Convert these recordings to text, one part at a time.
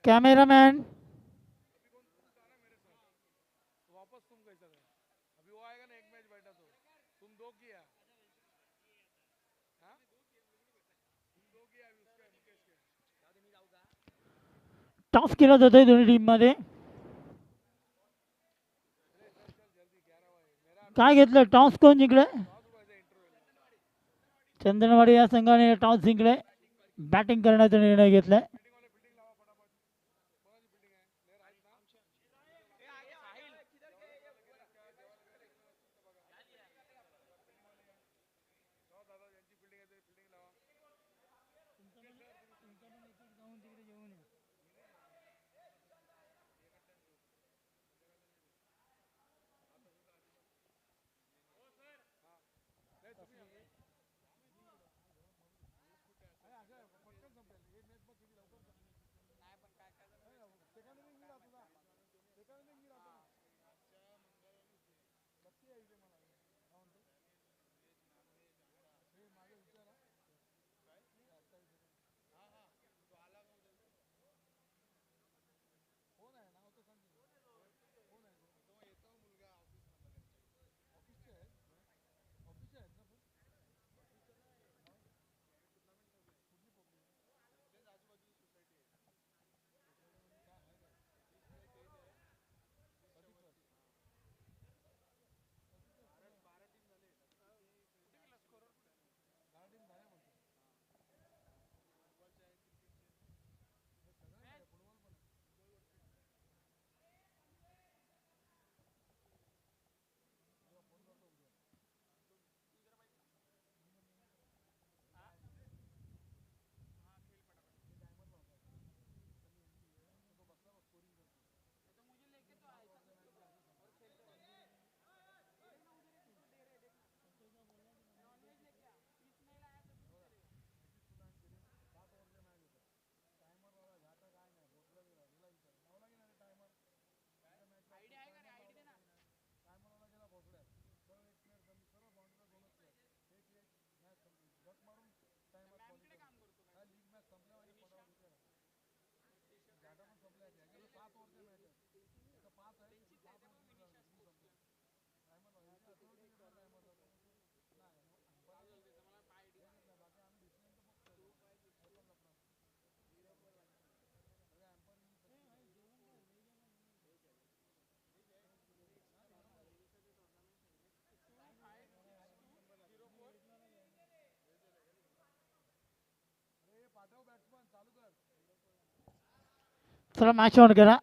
Cameraman toss केला जातोय दोन्ही टीम मध्ये. काय घेतलं टॉस कोण जिंकले? चंदनवाडी या संघाने टॉस जिंकले. बॅटिंग करण्याचा निर्णय घेतलाय. चला मॅच ऑन करा.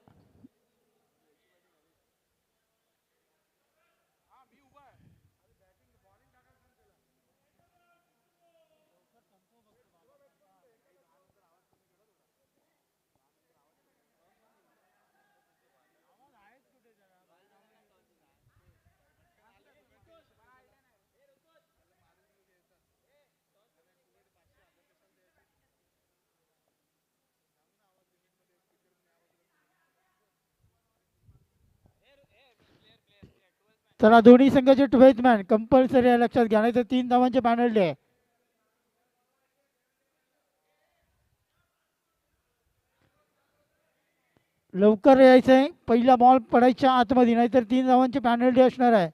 चला दोन्ही संघाचे 12th मॅन कंपल्सरी लक्षात घ्या, नाही तर 3 धावांचे पॅनल्टी आहे. लवकर यायचंय, पहिला बॉल पडायच्या आतमध्ये, नाहीतर 3 धावांची पॅनल्टी असणार आहे.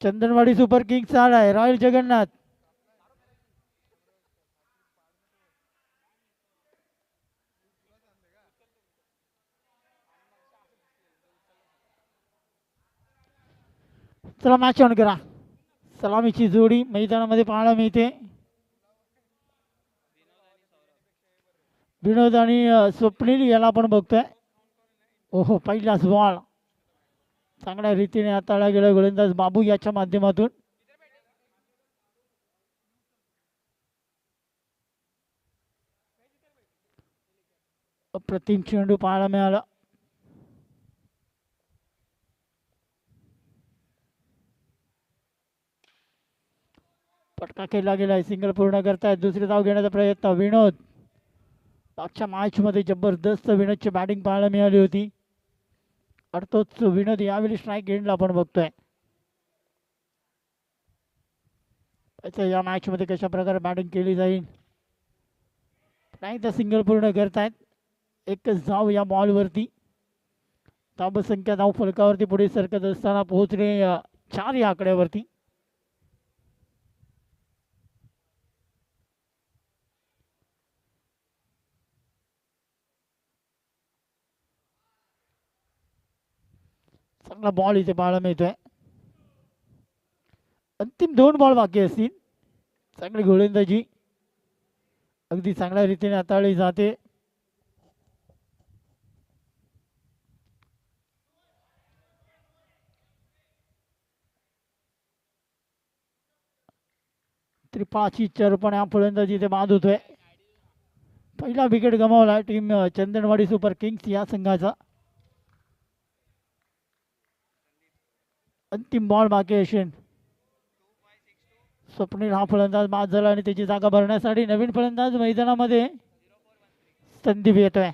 चंदनवाडी सुपर किंग्स आला आहे. रॉयल जगन्नाथ चला मॅच ऑन करा. सलामीची जोडी मैदानामध्ये पाहायला मिळते. विनोद आणि स्वप्नील याला आपण बघतोय. ओहो पहिलाच बॉल चांगल्या रीतीने हाताळला गेला गोलंदाज बाबू याच्या माध्यमातून. अप्रतिम चेंडू पाहायला मिळाला. पटका केला गेलाय. सिंगल पूर्ण करतायत. दुसरी धाव घेण्याचा प्रयत्न विनोद. मागच्या मॅच मध्ये जबरदस्त विनोदची बॅटिंग पाहायला मिळाली होती. तोच विनोद यावेळी स्ट्राईक एंडला आपण बघतोय. या मॅच मध्ये कशा प्रकारे बॅटिंग केली जाईल. एकदा सिंगल पूर्ण करतायत. एकच धाव या बॉलवरती. धावसंख्या धाव फलकावरती पुढे सरकत असताना पोहोचले 4 या आकड्यावरती. चांगला बॉल इथे पाहायला मिळतोय. अंतिम 2 बॉल बाकी असतील. चांगली गोलंदाजी अगदी चांगल्या रीतीने हाताळली जाते. त्रिपाची चरपण हा फलंदाजी इथे बाद होतोय. पहिला विकेट गमावला टीम चंदनवाडी सुपर किंग्स या संघाचा. अंतिम बॉल बाकी असेल. स्वप्नील हा फलंदाज बाद झाला आणि त्याची जागा भरण्यासाठी नवीन फलंदाज मैदानामध्ये संधी येतोय.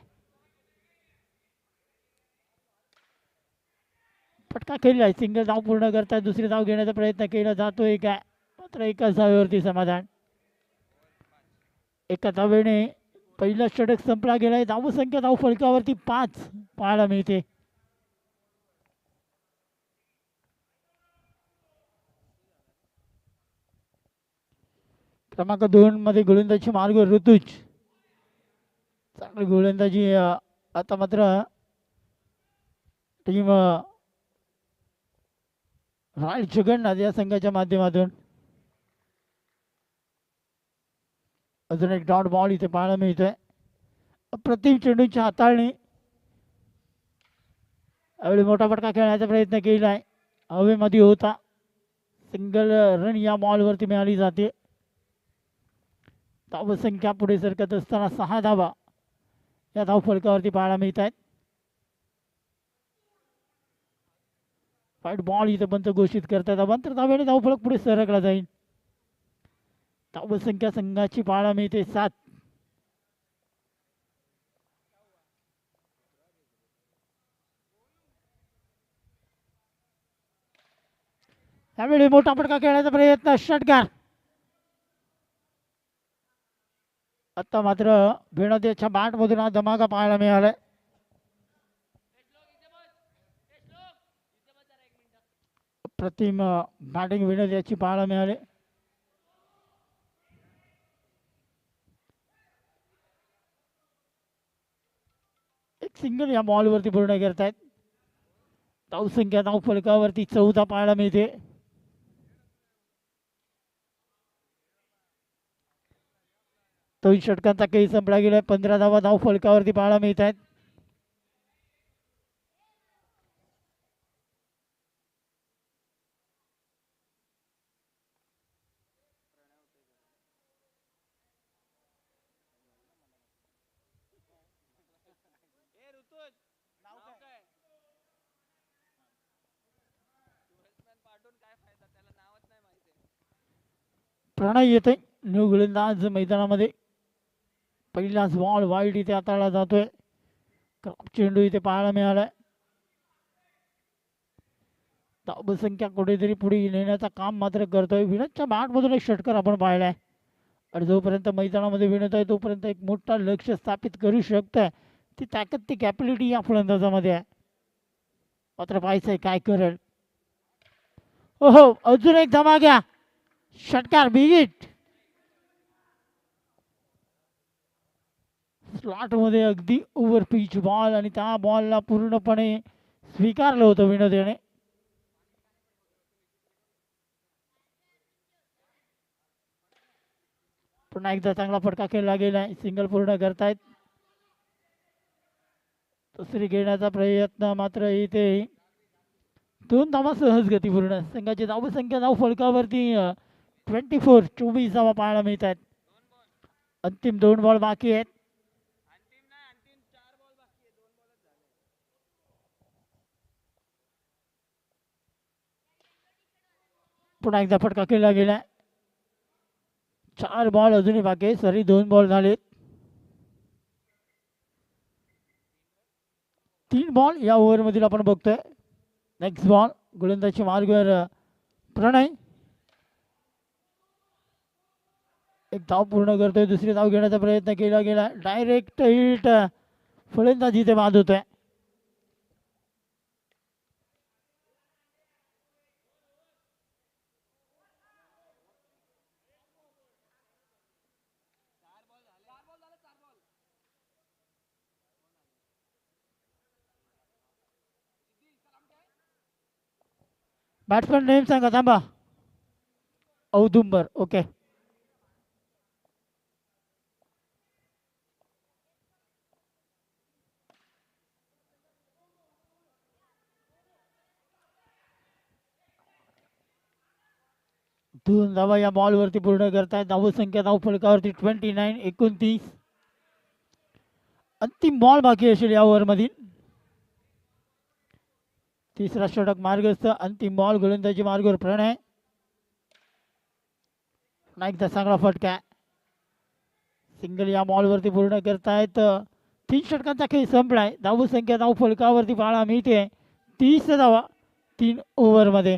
फटका खेळलाय. सिंगल धाव पूर्ण करताय. दुसरी धाव घेण्याचा प्रयत्न केला जातोय काय, मात्र एकाच धावेवरती समाधान. एका धावेने पहिला षटक संपला गेलाय. धावसंख्या धाव फलकावरती 5 पाहायला मिळते. क्रमांक 2 मध्ये गोलंदाजी मार्ग ऋतुज. चांगली गोलंदाजी. आता मात्र टीम रॉयल जगन्नाथ या संघाच्या माध्यमातून अजून एक डॉट बॉल इथे पाहायला मिळतोय. अप्रतिम चेंडूची हाताळणी. यावेळी मोठा फटका खेळण्याचा प्रयत्न केलाय. हवेमध्ये होता. सिंगल रन या बॉलवरती मिळाली जाते. धावसंख्या पुढे सरकत असताना 6 धावा या धाव फलकावरती पाहायला मिळत आहेत. वाईट बॉल इथे पंच घोषित करतात. अवांतर धावेने धावफलक पुढे सरकला जाईल. धावसंख्या संघाची पाहायला मिळते 7. त्यावेळी मोठा फटका खेळण्याचा प्रयत्न. षटकार. आता मात्र भिणदेच्या बॅटमधून हा धमाका पाहायला मिळालाय. प्रतिम बॅटिंग विनोद पाहायला मिळाले. एक सिंगल या बॉलवरती पूर्ण करतायत. धावसंख्या धाव फलकावरती 14 पाहायला मिळते. दोन षटकांचा काही संपला गेलाय. 15 धावा धाव फलकावरती पाहायला मिळत आहेत. प्रणय येते न्यू गोलंदाज मैदानामध्ये. पहिलाच बॉल वाईट इथे हाताळला जातोय. चेंडू इथे पाहायला मिळालाय. धावसंख्या कुठेतरी पुढे नेण्याचं काम मात्र करतोय. विनोदच्या बॅटमधून एक षटकार आपण पाहिलाय. आणि जोपर्यंत मैदानामध्ये विनोद आहे तोपर्यंत एक मोठा लक्ष स्थापित करू शकतोय. ती ताकद, ती कॅपॅबिलिटी या फलंदाजामध्ये आहे. मात्र पाहायचंय काय करेल. हो, अजून एक धमाका. षटकार. बिगिट. स्लॉट मध्ये अगदी ओव्हर पिच बॉल आणि त्या बॉलला पूर्णपणे स्वीकारलं होतं विनोद याने. पुन्हा एकदा चांगला फटका खेळला गेलाय. सिंगल पूर्ण करतायत. दुसरी घेण्याचा प्रयत्न मात्र इथे 2 धावा सहज गती पूर्ण. संघाची धावसंख्या धाव फलकावरती 24 धावा पाहायला मिळत आहेत. अंतिम 2 बॉल बाकी आहेत. पुन्हा एकदा फटका खेळला गेलाय. 4 बॉल अजूनही बाकी आहे. सरी 2 बॉल झालेत. 3 बॉल या ओव्हरमधील आपण बघतोय. Next ball. गोलंदाजी मार्गवर प्रणय. एक धाव पूर्ण करतोय. दुसरी धाव घेण्याचा प्रयत्न केला गेला. Direct hit. फलंदाजी ते बाद होतोय. बॅट्समॅन नेम सांगा थांबा. औदुंबर. ओके. दोन धावा या बॉलवरती पूर्ण करतायत. धावसंख्या धाव फलकावरती 29. 29. अंतिम बॉल बाकी असेल या ओव्हरमधील. तिसरा षटक मार्गस्थ. अंतिम बॉल गोलंदाजी मार्गावर प्रणय. एकदा चांगला फटका. सिंगल या बॉलवरती पूर्ण करतायत. 3 षटकांचा खेळ संपलाय. धावसंख्या धाव फलकावरती पाहायला मिळते 30 धावा 3 ओव्हरमध्ये.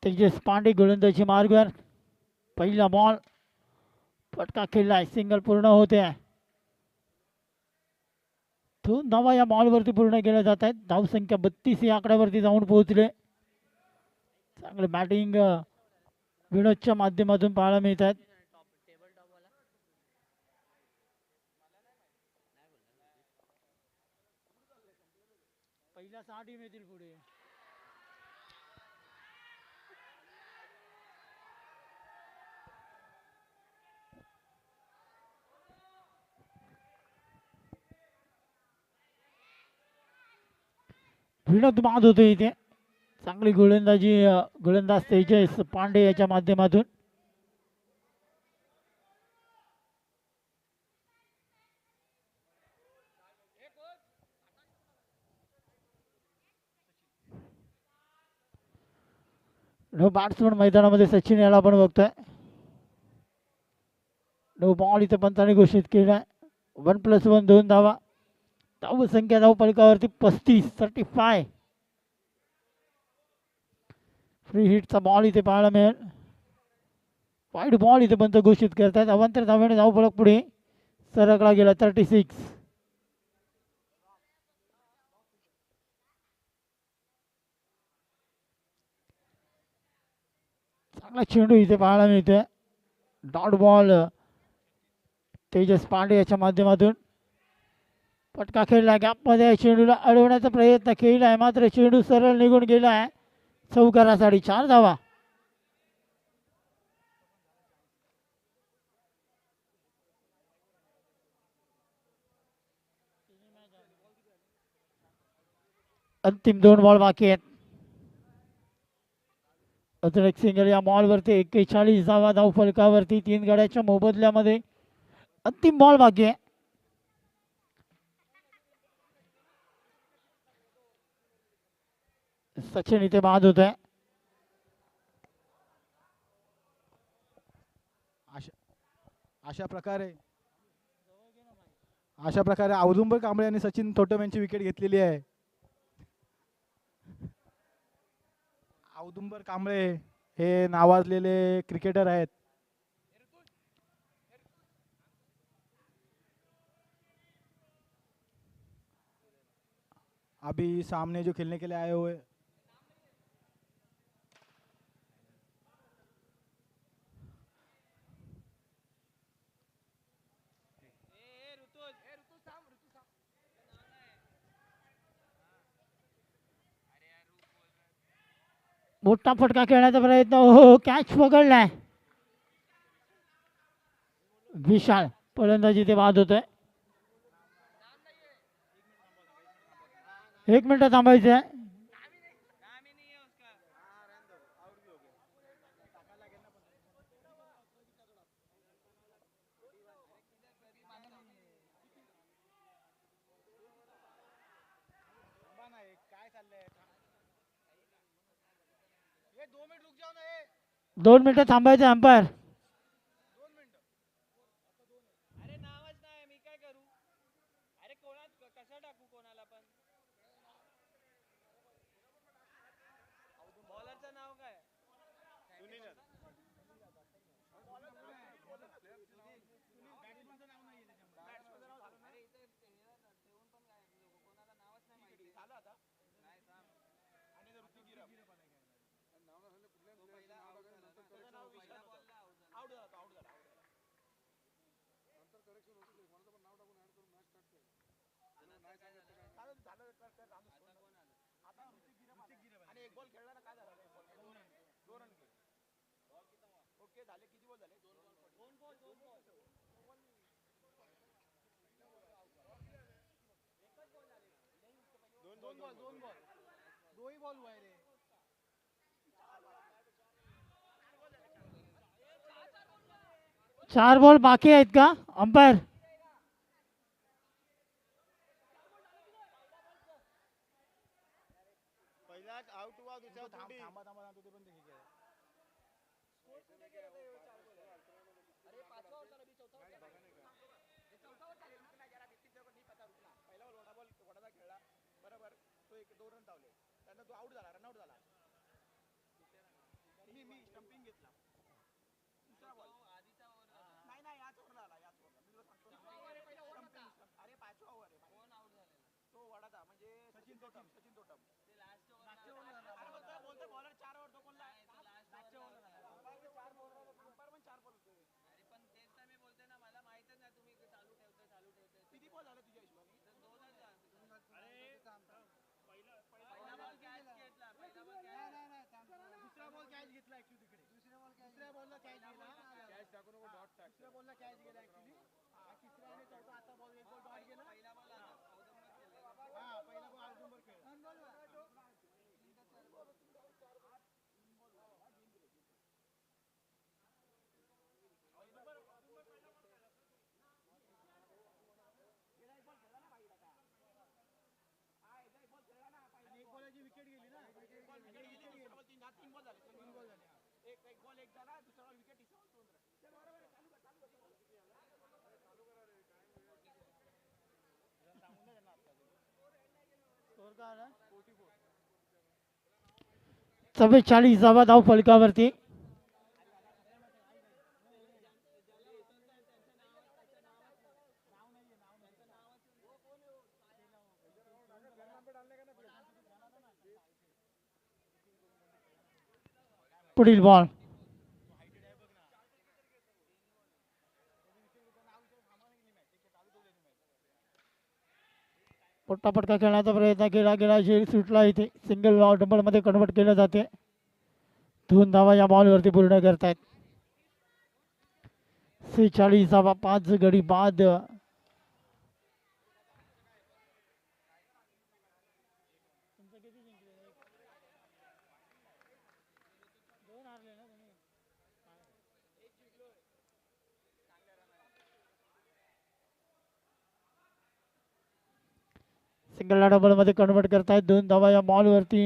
तेजस पांडे गोलंदाजी मार्गावर. पहिला बॉल फटका खेळलाय. सिंगल पूर्ण होते. 2 धावा या बॉलवरती पूर्ण केल्या जात आहेत. धावसंख्या 32 या आकड्यावरती जाऊन पोहोचले. चांगले बॅटिंग विनोदच्या माध्यमातून पाहायला मिळत आहेत. पहिल्या 6 टीम येतील पुढे. विनोद बाद होतो इथे. चांगली गोलंदाजी गोलंदाज तेजस पांडे याच्या माध्यमातून. नो बॅट्समन मैदानामध्ये सचिन याला आपण बघतोय. नो बॉल इथे पंचाने घोषित केलाय. 1+1 2 धावा. धावसंख्या धाव फलकावरती 35. 35. फ्री हिटचा बॉल इथे पाहायला मिळेल. वाईड बॉल इथे पंच घोषित करतायत. अवांतर धाव्याने धाव फलक पुढे सरकला गेला. 36. चांगला चेंडू इथे पाहायला मिळतोय. डॉट बॉल तेजस पांडे याच्या माध्यमातून. फटका खेळला. गॅपमध्ये चेंडूला अडवण्याचा प्रयत्न केलाय मात्र चेंडू सरळ निघून गेलाय. चौकारासाठी 4 धावा. अंतिम 2 बॉल बाकी आहेत. अजून एक सिंगल या बॉलवरती. 41 धावा धाव फलकावरती 3 गड्याच्या मोबदल्यामध्ये. अंतिम बॉल बाकी आहे. सचिन इथे बाद होत आहे. अशा प्रकारे औदुंबर कांबळे आणि सचिन थोटम यांची विकेट घेतलेली आहे. औदुंबर कांबळे हे नावाजलेले क्रिकेटर आहेत. अभी सामने जो खेलने के लिए आए हुए मोठा फटका खेळण्याचा प्रयत्न. हो कॅच पकडलाय. विशाल फलंदाजी ते बाद होत आहे. 1 मिनिट थांबायचं आहे. 2 मिनिटं थांबायचे अंपायर. अरे नावच नाही मी काय करू. अरे कोणात कसं टाकू कोणाला पण. बॉलरचं नाव काय. चार बॉल बाकी आहेत का अंपायर. चव्वेचाळीसावा धाव फलकावरती. पुढील बॉल. पट्टापटका खेळण्याचा प्रयत्न केला गेला. झेल सुटला इथे. सिंगल डबल मध्ये कन्वर्ट केलं जाते. 2 धावा या बॉलवरती पूर्ण करतायत. 46 5 गडी बाद. सिंगल डबल मध्ये कन्वर्ट करतायत. 2 धावा या बॉलवरती.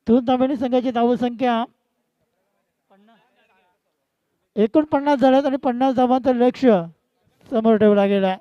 2 धाब्याने संघाची धावसंख्या 49 झाल्यात आणि 50 धावांचं लक्ष समोर ठेवला गेला आहे.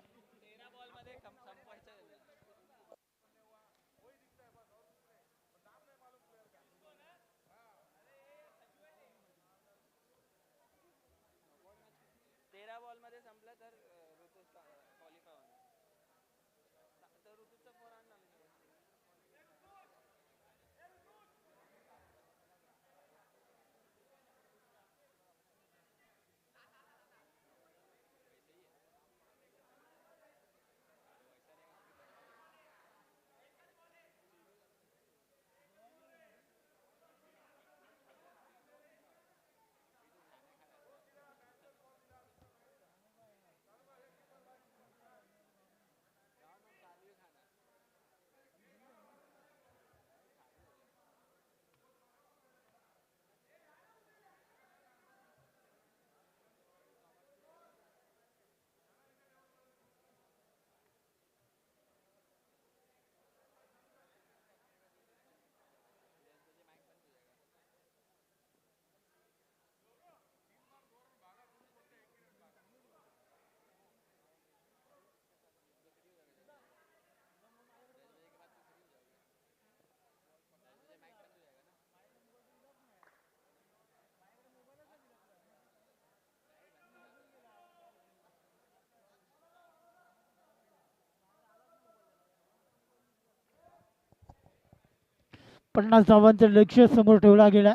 50 धावांचं लक्ष्य समोर ठेवला गेला.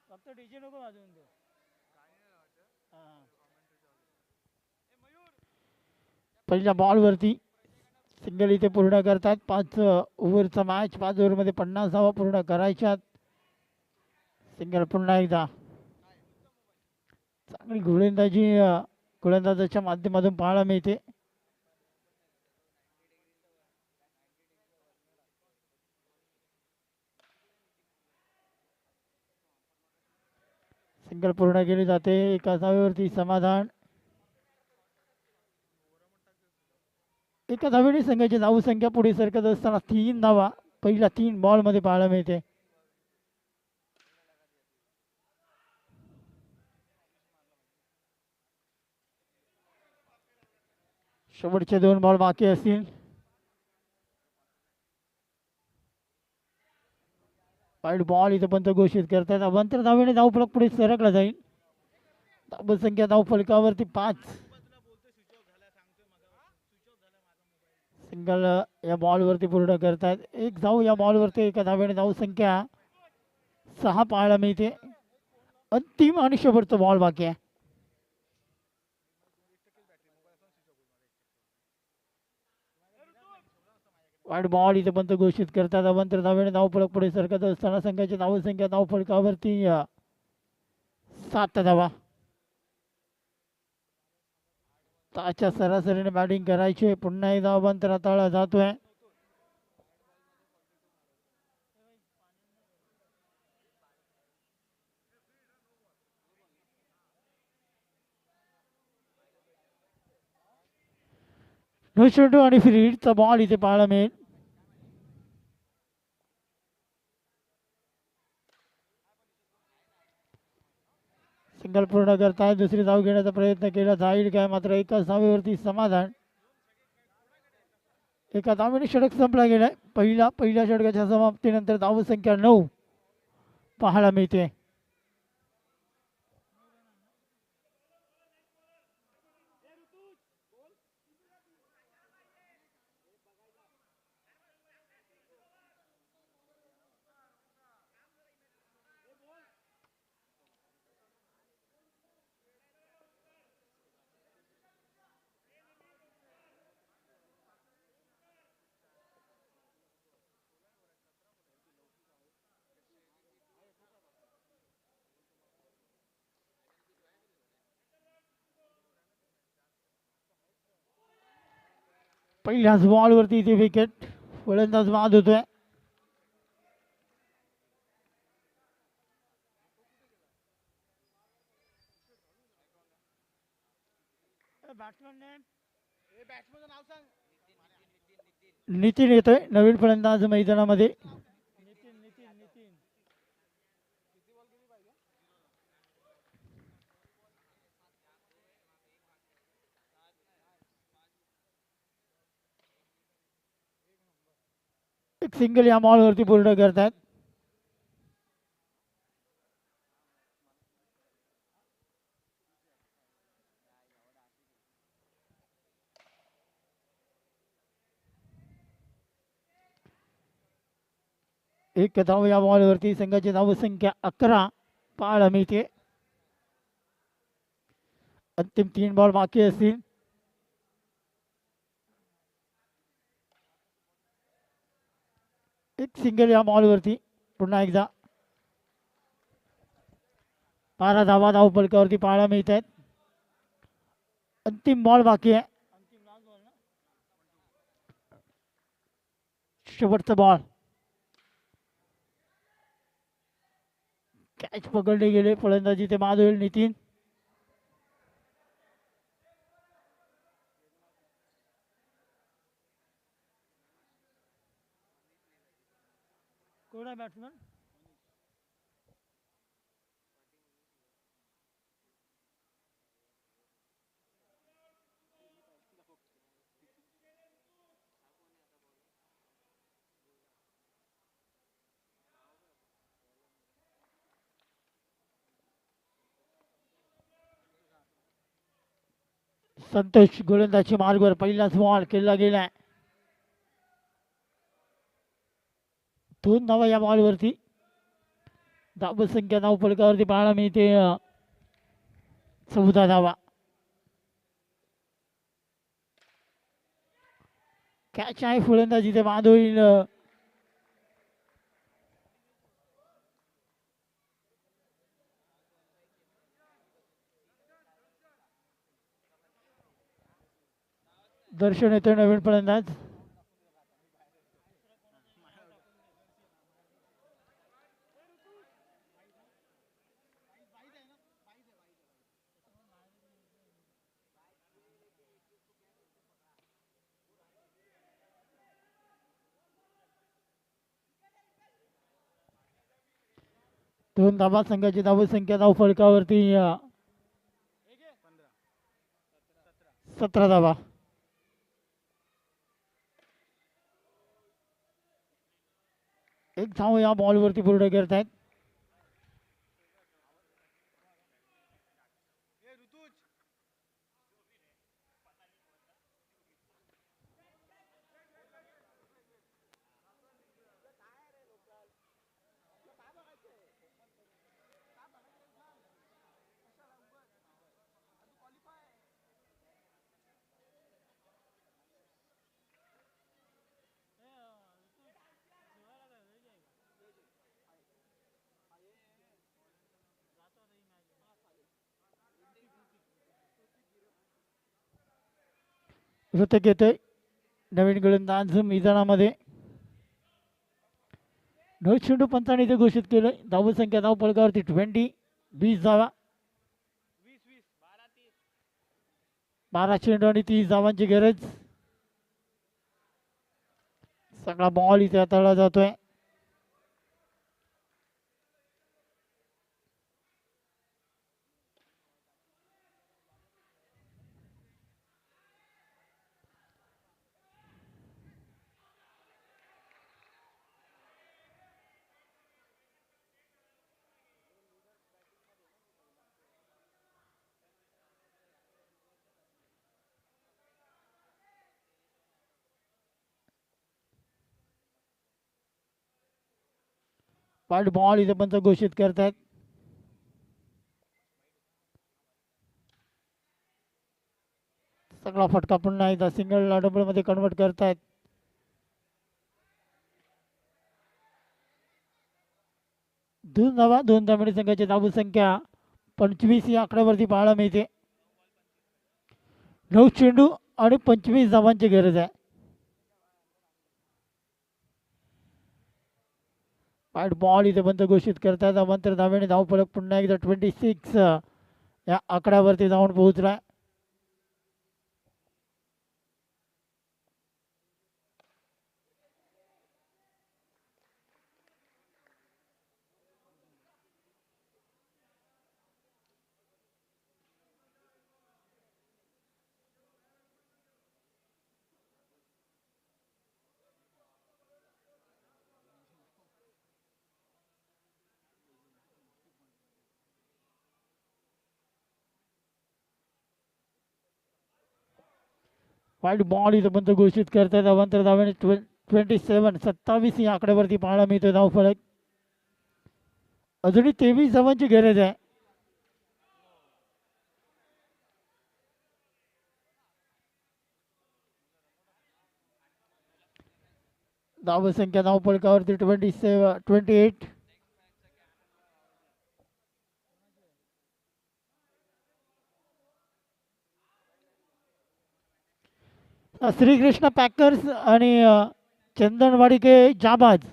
फक्त डीजे नको वाजवून दे. पहिल्या बॉलवरती सिंगल इथे पूर्ण करतात. 5 ओव्हरचा मॅच, 5 ओव्हरमध्ये 50 धावा पूर्ण करायच्यात. सिंगल पुन्हा एकदा चांगली गोलंदाजाच्या माध्यमातून पाहायला मिळते. सिंगल पूर्ण केली जाते. एका धावेवरती समाधान. एका धावेने संघाची धावसंख्या पुढे सरकत असताना 3 धावा पहिल्या 3 बॉलमध्ये पाहायला मिळते. शेवटचे 2 बॉल बाकी असतील. वाईट बॉल इथं पण घोषित करतात. अवांतर धावेने धावफलक पुढे सरकला जाईल. धावसंख्या धावफलकावरती 5. सिंगल या बॉलवरती पूर्ण करतात. 1 धाव या बॉलवरती एका धावेने धावसंख्या 6 पाहायला मिळते. अंतिम आणि शेवटचा बॉल बाकी आहे. वाईट बॉल इथे पण घोषित करतात. अवांतर धावेने धावफलक पुढे सरकत असताना संघाची धावसंख्या धावफलकावरती 7 धावा. ताच्या सरासरीने बॅटिंग करायची. पुन्हा एकदा अवांतर हाताळला जातोय. नो शॉट आणि फ्रीडचा बॉल इथे पाहायला मिळेल. सिंगल पूर्ण करताय. दुसरी धाव घेण्याचा प्रयत्न केला जाईल काय, मात्र एकाच धावेवरती समाधान. एका धावेने षटक संपला गेलाय. पहिल्या षटकाच्या समाप्तीनंतर धावसंख्या 9 पाहायला मिळते. पहिल्याच बॉलवरती इथे विकेट. फलंदाज बाद होतोय. नितीन येतोय नवीन फलंदाज मैदानामध्ये. एक सिंगल या बॉलवरती पूर्ण करतात. एक धाव या बॉलवरती. संघाची धावसंख्या 11 पाहायला मिळते. अंतिम 3 बॉल बाकी असतील. एक सिंगल या बॉलवरती पुन्हा एकदा 12 धावा धावफलकावरती पाहायला मिळत आहेत. अंतिम बॉल बाकी आहे. शेवटचा बॉल. कॅच पकडले गेले. फलंदाजी ते बाद होईल. नितीन कोण आहे बॅट्समन? संतोष गोलंदाजी मार्गवर पहिलाच बॉल केला गेलाय. 2 धावा या बॉलवरती. धावसंख्या धावफलकावरती पाहायला मिळते 14 धावा. कॅच आहे फलंदाजी ते बाद होईल. दर्शन येतोय नवीन फलंदाज. दोन धावा संघाची धावसंख्या धावफलकावरती 17 धावा. एक धाव या बॉलवरती पूर्ण करत आहेत. ऋतक येतोय नवीन गोलंदाज मैदानामध्ये. 9 इथे घोषित केलंय. धावसंख्या धावफलकावरती 20 धावा. 12 चेंडू आणि 30 धावांची गरज. सगळा बॉल इथे हाताळला जातोय. वाईट बॉल इथे पंच घोषित करतायत. सगळा फटका पुन्हा एकदा सिंगल डबल मध्ये कन्वर्ट करतायत. दोन धावा दोन धावणे संघाची धावसंख्या 25 या आकड्यावरती पाहायला मिळते. 9 चेंडू आणि 25 धावांची गरज आहे. वाईट बॉल इथे बंद घोषित करतात. अवंतर धावेने धावफलक पुन्हा एकदा 26 या आकड्यावरती जाऊन पोहोचलाय. वाईट बॉल इथं बंद घोषित करतात. अवंतर धावेने 27 या आकड्यावरती पाहायला मिळतो धावफलक. अजूनही 23 धावांची गरज आहे. धावसंख्या धावफलकावरती 28. श्रीकृष्ण पॅकर्स आणि चंदनवाडी के जाबाज.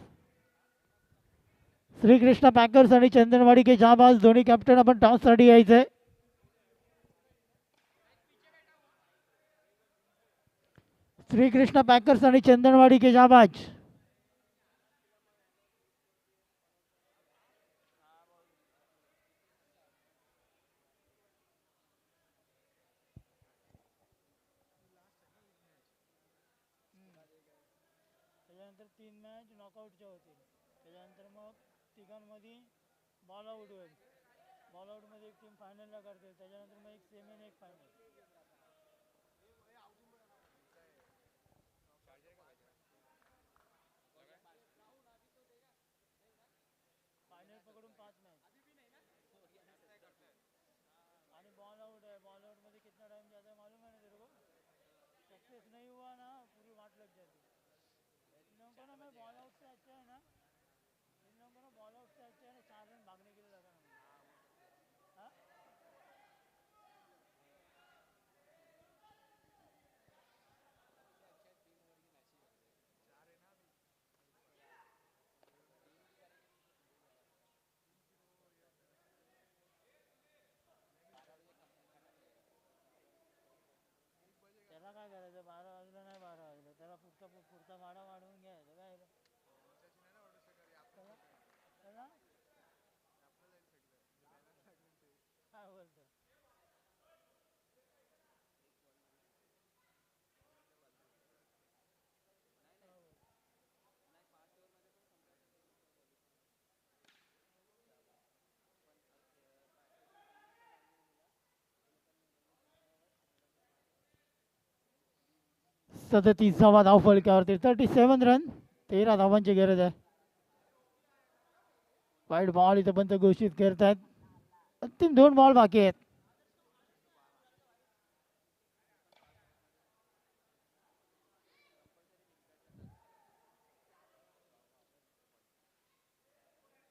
श्रीकृष्ण पॅकर्स आणि चंदनवाडी के जाबाज दोन्ही कॅप्टन आपण टॉससाठी यायचंय. श्रीकृष्ण पॅकर्स आणि चंदनवाडी के जाबाज. त्याच्यानंतर 3 मॅच नॉकआउटच्या होतील. त्याच्यानंतर मग तिघांमध्ये बॉल आउट होईल. बॉल आउटमध्ये एक टीम फायनलला करते. त्याच्यानंतर मग एक सेमी आणि एक फायनल. बॉल आउट है, बॉल आउट में कितना टाइम जाता है मालूम है ना तेरे को? सक्सेस नहीं हुआ ना पूरी वाट लग जाती। इन लोगों को ना मैं बॉल आउट से अच्छा है ना, इन लोगों को ना बॉल आउट से अच्छा है ना 4 रन भागने के लिए लगाना मुझे। हाँ त्याला काय करायचं 12 वाजलं नाही 12 वाजलं त्याला पुढचा पुढचा माडा वाढवून घ्यायचं काय रे? त्याला त्याला काय बोलतो? सदतीसावा धाव फलकावरती 37 रन, 13 धावांची गरज आहे. वाईट बॉल इथं पंच घोषित करतायत. अंतिम 2 बॉल बाकी आहेत.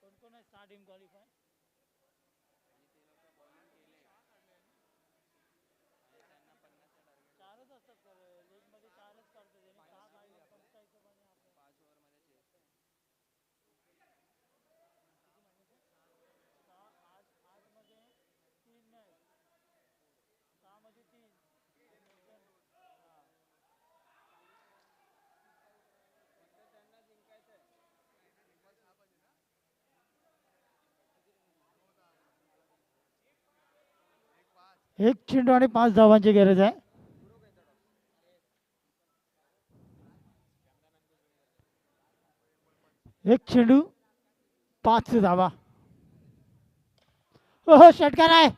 कोण कोण आहे 6 टीम क्वालिफाय? चारच असतात लीग मध्ये 4च काढतो त्यांनी 6 काढले पंचच्या हिशोबाने आपल्याला 8 मध्ये 3 नाही 6 मध्ये 3 हा. एक चेंडू आणि 5 धावांची गरज आहे. एक चेंडू 5 धावा. हो षटकार आहे,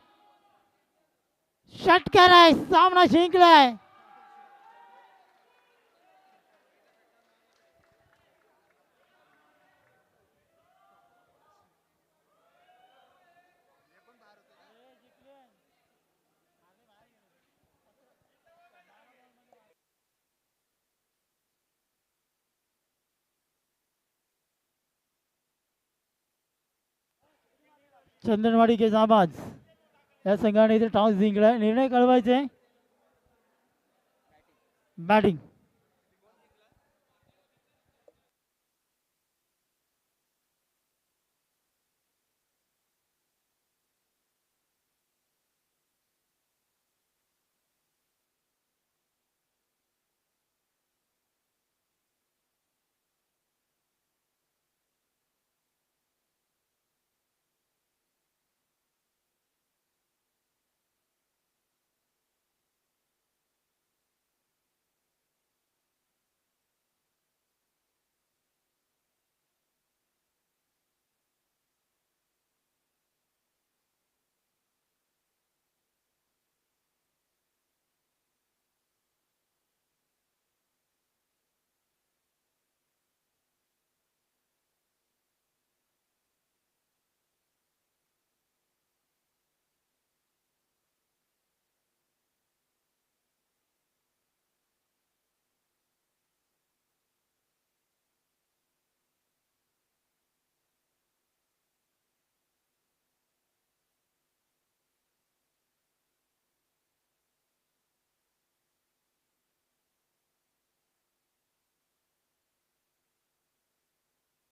षटकार आहे, सामना जिंकलाय. चंदनवाडी के जाबाज या संघाने इथे टॉस जिंकलाय. निर्णय कळवायचे बॅटिंग.